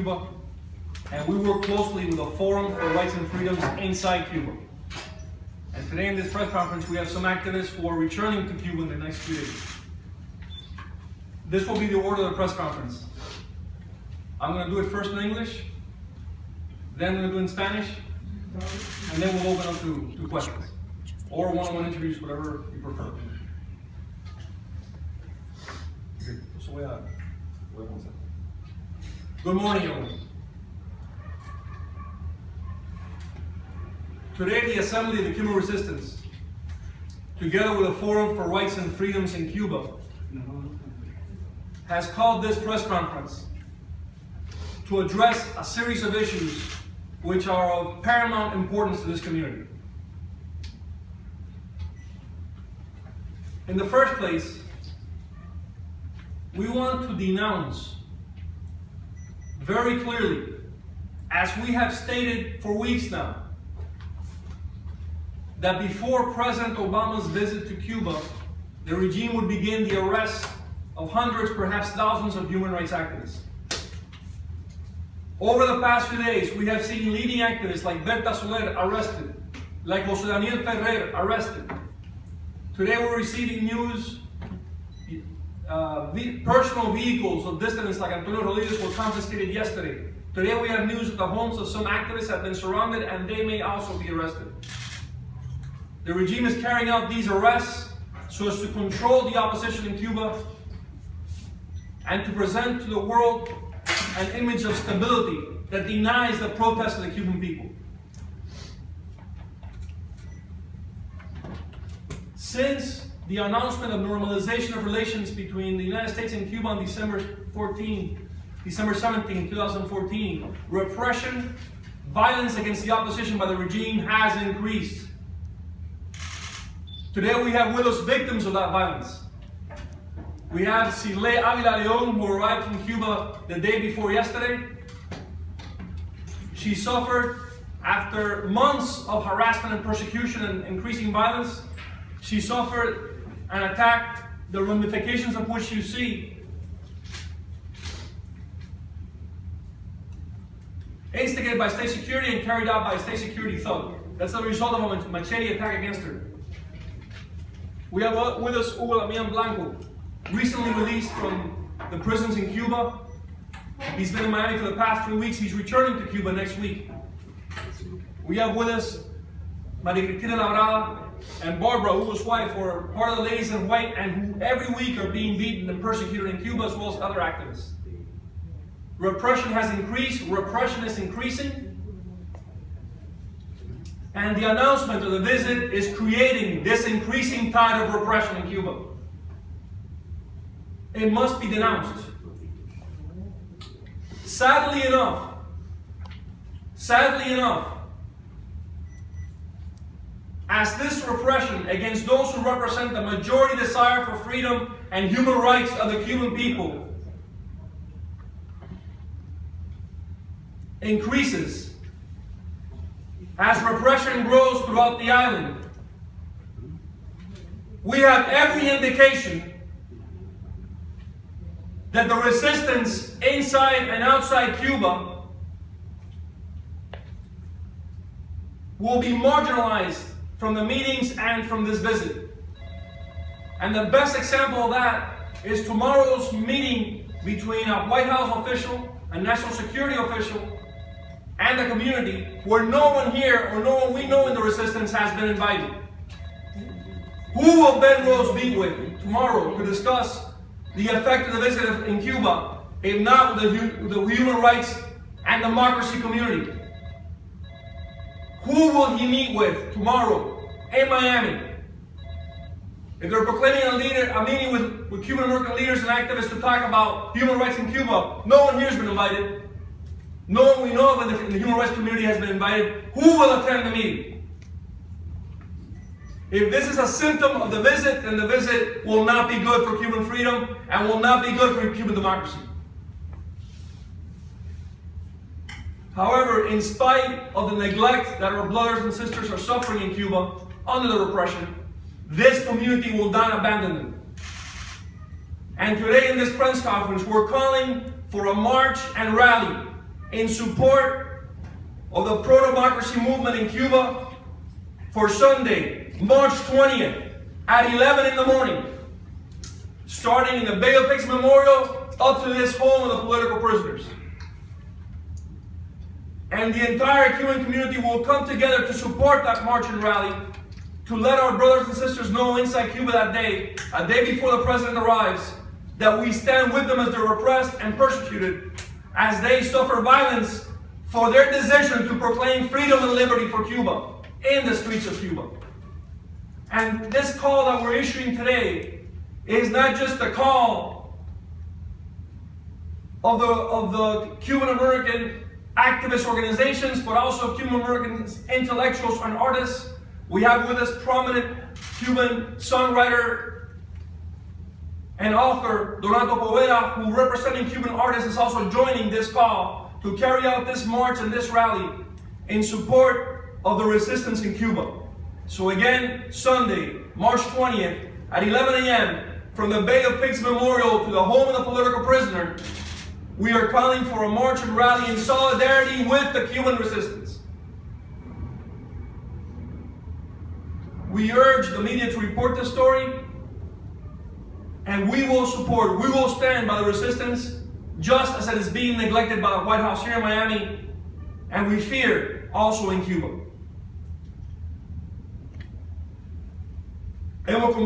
Cuba, and we work closely with the Forum for Rights and Freedoms inside Cuba. And today in this press conference, we have some activists who are returning to Cuba in the next few days. This will be the order of the press conference. I'm going to do it first in English, then I'm going to do it in Spanish, and then we'll open up to questions, or one-on-one interviews, whatever you prefer. Good morning, everyone. Today, the Assembly of the Cuban Resistance, together with the Forum for Rights and Freedoms in Cuba, has called this press conference to address a series of issues which are of paramount importance to this community. In the first place, we want to denounce very clearly, as we have stated for weeks now, that before President Obama's visit to Cuba, the regime would begin the arrest of hundreds, perhaps thousands of human rights activists. Over the past few days, we have seen leading activists like Berta Soler arrested, like José Daniel Ferrer arrested. Today we're receiving news, personal vehicles of dissidents like Antonio Rodriguez were confiscated yesterday. Today we have news that the homes of some activists have been surrounded and they may also be arrested. The regime is carrying out these arrests so as to control the opposition in Cuba and to present to the world an image of stability that denies the protest of the Cuban people. Since the announcement of normalization of relations between the United States and Cuba on December 17, 2014, repression, violence against the opposition by the regime has increased. Today we have with us victims of that violence. We have Sile Avila Leon, who arrived from Cuba the day before yesterday. She suffered, after months of harassment and persecution and increasing violence, she suffered an attack, the ramifications of which you see. Instigated by state security and carried out by a state security thug. That's the result of a machete attack against her. We have with us Hugo Damian Blanco, recently released from the prisons in Cuba. He's been in Miami for the past 3 weeks. He's returning to Cuba next week. We have with us Maria Cristina Labrada and Barbara, Hugo's wife, who are part of the Ladies in White and who every week are being beaten and persecuted in Cuba, as well as other activists. Repression has increased, repression is increasing, and the announcement of the visit is creating this increasing tide of repression in Cuba. It must be denounced. Sadly enough, as this repression against those who represent the majority desire for freedom and human rights of the Cuban people increases, as repression grows throughout the island, we have every indication that the resistance inside and outside Cuba will be marginalized from the meetings and from this visit. And the best example of that is tomorrow's meeting between a White House official, a national security official, and the community, where no one here or no one we know in the resistance has been invited. Who will Ben Rose meet with tomorrow to discuss the effect of the visit in Cuba, if not with the human rights and democracy community? Who will he meet with tomorrow in Miami? If they're proclaiming a meeting with Cuban American leaders and activists to talk about human rights in Cuba, no one here has been invited. No one we know of in the human rights community has been invited. Who will attend the meeting? If this is a symptom of the visit, then the visit will not be good for Cuban freedom and will not be good for Cuban democracy. However, in spite of the neglect that our brothers and sisters are suffering in Cuba under the repression, this community will not abandon them. And today in this press conference, we're calling for a march and rally in support of the pro-democracy movement in Cuba for Sunday, March 20th at 11 in the morning, starting in the Bay of Pigs Memorial up to this home of the political prisoners. And the entire Cuban community will come together to support that march and rally, to let our brothers and sisters know inside Cuba that day, a day before the president arrives, that we stand with them as they're repressed and persecuted, as they suffer violence for their decision to proclaim freedom and liberty for Cuba in the streets of Cuba. And this call that we're issuing today is not just a call of the Cuban American activist organizations, but also of Cuban American intellectuals and artists. We have with us prominent Cuban songwriter and author Donato Poveda, who, representing Cuban artists, is also joining this call to carry out this march and this rally in support of the resistance in Cuba. So again, Sunday, March 20th at 11 a.m. from the Bay of Pigs Memorial to the home of the political prisoner, we are calling for a march and rally in solidarity with the Cuban resistance. We urge the media to report this story, and we will support, we will stand by the resistance, just as it is being neglected by the White House here in Miami, and we fear also in Cuba.